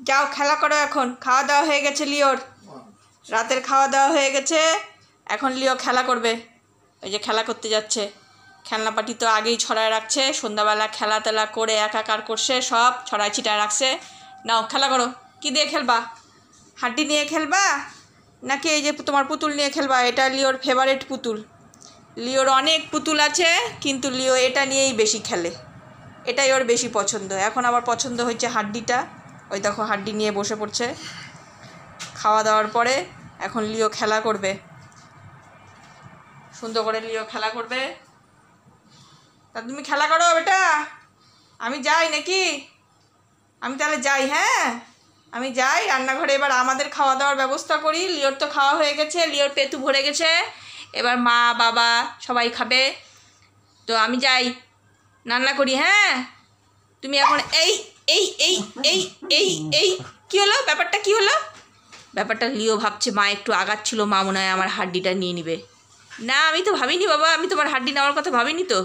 যাও খেলা করো, এখন খাওয়া দাওয়া হয়ে গেছে লিওর, রাতের খাওয়া দাওয়া হয়ে গেছে, এখন লিও খেলা করবে। ওই যে খেলা করতে যাচ্ছে, খেলনাপাটি তো আগেই ছড়ায় রাখছে, সন্ধ্যাবেলা খেলা টেলা করে একাকার করছে, সব ছড়ায় ছিটায় রাখছে। নাও খেলা করো। কি দিয়ে খেলবা? হাড্ডি নিয়ে খেলবা নাকি এই যে তোমার পুতুল নিয়ে খেলবা? এটা লিওর ফেভারিট পুতুল। লিওর অনেক পুতুল আছে, কিন্তু লিও এটা নিয়েই বেশি খেলে, এটাই ওর বেশি পছন্দ। এখন আবার পছন্দ হচ্ছে হাড্ডিটা। ওই দেখো হাড্ডি নিয়ে বসে পড়ছে খাওয়া দাওয়ার পরে। এখন লিও খেলা করবে, সুন্দর করে লিও খেলা করবে। তা তুমি খেলা করো বেটা, আমি যাই নাকি? আমি তাহলে যাই, হ্যাঁ আমি যাই রান্নাঘরে। এবার আমাদের খাওয়া দাওয়ার ব্যবস্থা করি। লিওর তো খাওয়া হয়ে গেছে, লিওর পেটু ভরে গেছে, এবার মা বাবা সবাই খাবে। তো আমি যাই রান্না করি। হ্যাঁ তুমি এখন এই এই এই এই এই এই কী হলো? ব্যাপারটা কী হলো? ব্যাপারটা লিও ভাবছে মা একটু আগাচ্ছিল, মা মনে হয় আমার হাড্ডিটা নিয়ে নিবে। না আমি তো ভাবিনি বাবা, আমি তোমার হাড্ডি নেওয়ার কথা ভাবিনি তো।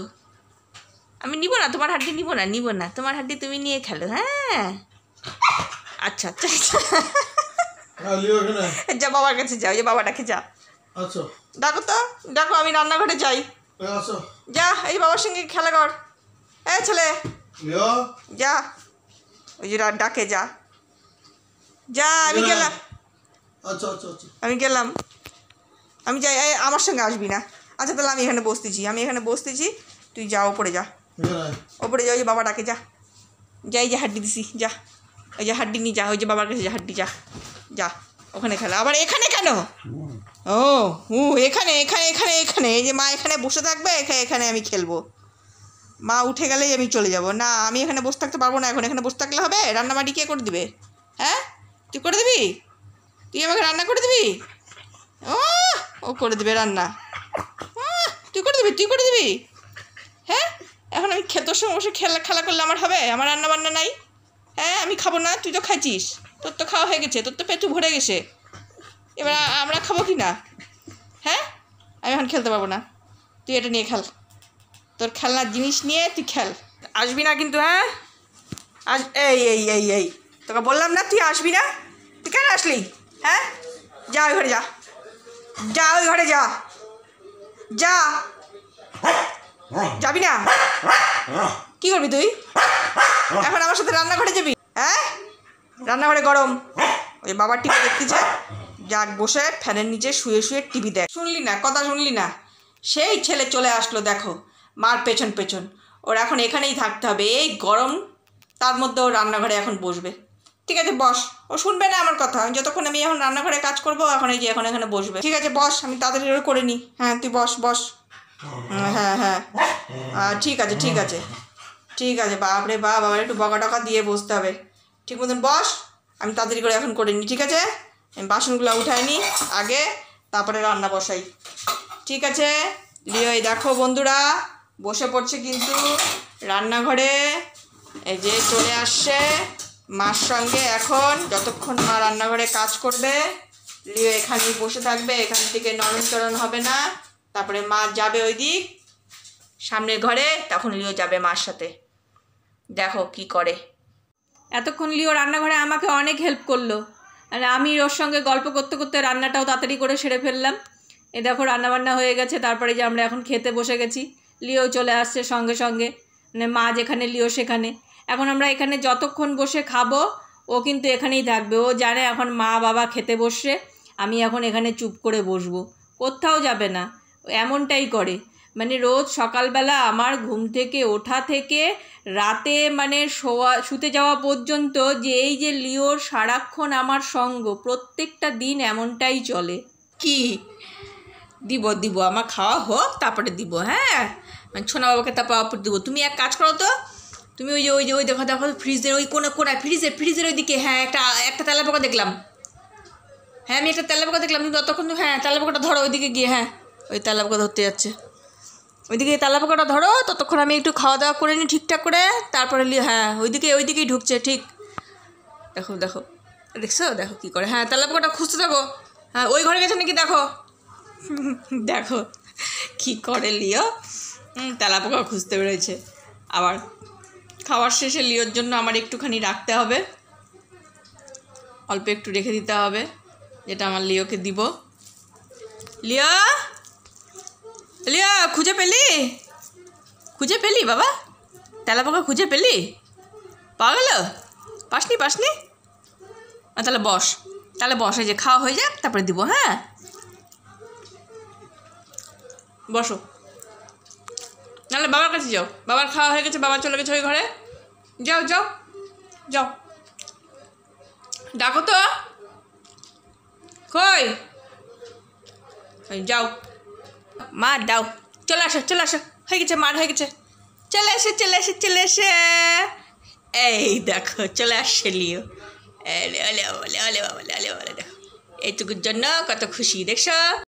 আমি নিব না তোমার হাড্ডি, নিব না তোমার হাড্ডি, তুমি নিয়ে খেলো। হ্যাঁ আচ্ছা আচ্ছা আচ্ছা যা বাবার কাছে যাও, যে বাবাটাকে যা ডাকো তো, ডাকো, আমি রান্নাঘরে যাই। যা এই বাবার সঙ্গে খেলা কর। ছেলে যা, ওই যে ডাকে যা যা। আমি গেলাম, আমি গেলাম, আমি যাই। আমার সঙ্গে আসবি না? আচ্ছা তাহলে আমি এখানে বসতেছি, তুই যা ওপরে যা, ওপরে যা, ওই যে বাবা ডাকে যা, যা এই যে হাড্ডি দিছি যা, ওই যে হাড্ডি নিয়ে যা, ওই যে বাবার কাছে যা, হাড্ডি যা যা, ওখানে খেলা। আবার এখানে কেন? এখানে এখানে এখানে এখানে এই যে মা এখানে বসে থাকবে, এখানে আমি খেলবো। মা উঠে গেলেই আমি চলে যাব। না আমি এখানে বসে থাকতে পারবো না, এখন এখানে বসে থাকলে হবে? রান্নাবাড়ি কে করে দিবে? হ্যাঁ তুই করে দিবি? তুই আমাকে রান্না করে দিবি? ও করে দিবে রান্না? তুই করে দিবি? হ্যাঁ এখন আমি তোর সঙ্গে বসে খেলা করলে আমার হবে? আমার রান্না বান্না নাই? হ্যাঁ আমি খাবো না? তুই তো খাইছিস, তোর তো খাওয়া হয়ে গেছে, তোর তো পেটু ভরে গেছে, এবার আমরা খাবো কি না? হ্যাঁ আমি এখন খেলতে পারবো না, তুই এটা নিয়ে খেল, তোর খেলনার জিনিস নিয়ে তুই খেল। আসবি না কিন্তু? হ্যাঁ এই এই এই এই তোকে বললাম না তুই আসবি না? তুই কেন আসলি? হ্যাঁ যা ওই ঘরে যা, যা ওই ঘরে যা, যা। যাবি না? কি করবি তুই এখন আমার সাথে? রান্নাঘরে যাবি? হ্যাঁ রান্নাঘরে গরম, ওই বাবার টিভি দেখতেছে, যাক বসে ফ্যানের নিচে শুয়ে শুয়ে টিভি দেখ। শুনলি না কথা? শুনলি না? সেই ছেলে চলে আসলো দেখো মার পেছন পেছন। ওর এখন এখানেই থাকতে হবে, এই গরম, তার মধ্যে ও রান্নাঘরে এখন বসবে। ঠিক আছে বস, ও শুনবে না আমার কথা। যতক্ষণ আমি এখন রান্নাঘরে কাজ করবো, এখন এই যে এখন এখানে বসবে। ঠিক আছে বস, আমি তাড়াতাড়ি করে নিই। হ্যাঁ তুই বস বস। হ্যাঁ হ্যাঁ ঠিক আছে ঠিক আছে ঠিক আছে। বাপরে বাপ, আবার একটু বকা টকা দিয়ে বসতে হবে। ঠিক মতন বস, আমি তাড়াতাড়ি করে এখন করে নিই। ঠিক আছে আমি বাসনগুলো উঠাই নিই আগে, তারপরে রান্না বসাই। ঠিক আছে লিও, এই দেখো বন্ধুরা বসে পড়ছে কিন্তু রান্নাঘরে। এই যে চলে আসছে মার সঙ্গে। এখন যতক্ষণ মা রান্নাঘরে কাজ করবে, লিও এখানেই বসে থাকবে, এখান থেকে নড়নচড়ন হবে না। তারপরে মা যাবে ওই দিক সামনের ঘরে, তখন লিও যাবে মার সাথে। দেখো কি করে। এতক্ষণ লিও রান্নাঘরে আমাকে অনেক হেল্প করলো, আর আমি ওর সঙ্গে গল্প করতে করতে রান্নাটাও তাড়াতাড়ি করে সেরে ফেললাম। এই দেখো রান্নাবান্না হয়ে গেছে, তারপরে যে আমরা এখন খেতে বসে গেছি। লিও চলে আসছে সঙ্গে সঙ্গে, মানে মা যেখানে লিও সেখানে। এখন আমরা এখানে যতক্ষণ বসে খাবো ও কিন্তু এখানেই থাকবে। ও জানে এখন মা বাবা খেতে বসছে, আমি এখন এখানে চুপ করে বসবো, কোথাও যাবে না। এমনটাই করে, মানে রোজ সকালবেলা আমার ঘুম থেকে ওঠা থেকে রাতে মানে শুতে যাওয়া পর্যন্ত, যে এই যে লিওর সারাক্ষণ আমার সঙ্গ, প্রত্যেকটা দিন এমনটাই চলে। কি দিব আমার খাওয়া হোক তারপরে দিব। হ্যাঁ ছোনা বাবাকে তারপর দিব। তুমি এক কাজ করো তো, তুমি ওই দেখো ফ্রিজের ওই কোনায় ফ্রিজের ওই দিকে, হ্যাঁ একটা তেলাপোকা দেখলাম। হ্যাঁ আমি একটা তেলাপোকা দেখলাম, তুমি ততক্ষণ হ্যাঁ তেলাপোকাটা ধরো ওইদিকে গিয়ে। হ্যাঁ ওই তেলাপোকা ধরতে যাচ্ছে, ওইদিকে তেলাপোকাটা ধরো, ততক্ষণ আমি একটু খাওয়া দাওয়া করে নিই ঠিকঠাক করে, তারপরে হ্যাঁ ওইদিকেই ঢুকছে। ঠিক দেখো দেখছো, দেখো কী করে। হ্যাঁ তেলাপোকাটা খুঁজতে থাকো। হ্যাঁ ওই ঘরে গেছে নাকি দেখো, দেখো কী করে লিও, তেলাপোকা খুঁজতে বেরোয়েছে। আবার খাওয়ার শেষে লিওর জন্য আমার একটুখানি রাখতে হবে, অল্প একটু রেখে দিতে হবে, যেটা আমার লিওকে দিব। লিও, লিও খুঁজে পেলি? খুঁজে পেলি বাবা? তেলাপোকা খুঁজে পেলি? পাওয়া গেল? পাসনি পাসনি? তাহলে বস, তাহলে বস, এই যে খাওয়া হয়ে যাক তারপরে দিব। হ্যাঁ বসো, নাহলে বাবার কাছে যাও। বাবার খাওয়া হয়ে গেছে, বাবা চলে গেছে ওই ঘরে। যাও যাও যাও, ডাকো তো, কই যাও, মা দাও, চলে আসো চলে আসো, হয়ে গেছে, মার হয়ে গেছে, চলে এসে চলে এসে চলে এসে, এই দেখো চলে আসছে লিও। ওলে ওলে ওলে ওলে ওলে ওলে, দেখো এইটুকুর জন্য কত খুশি, দেখছো?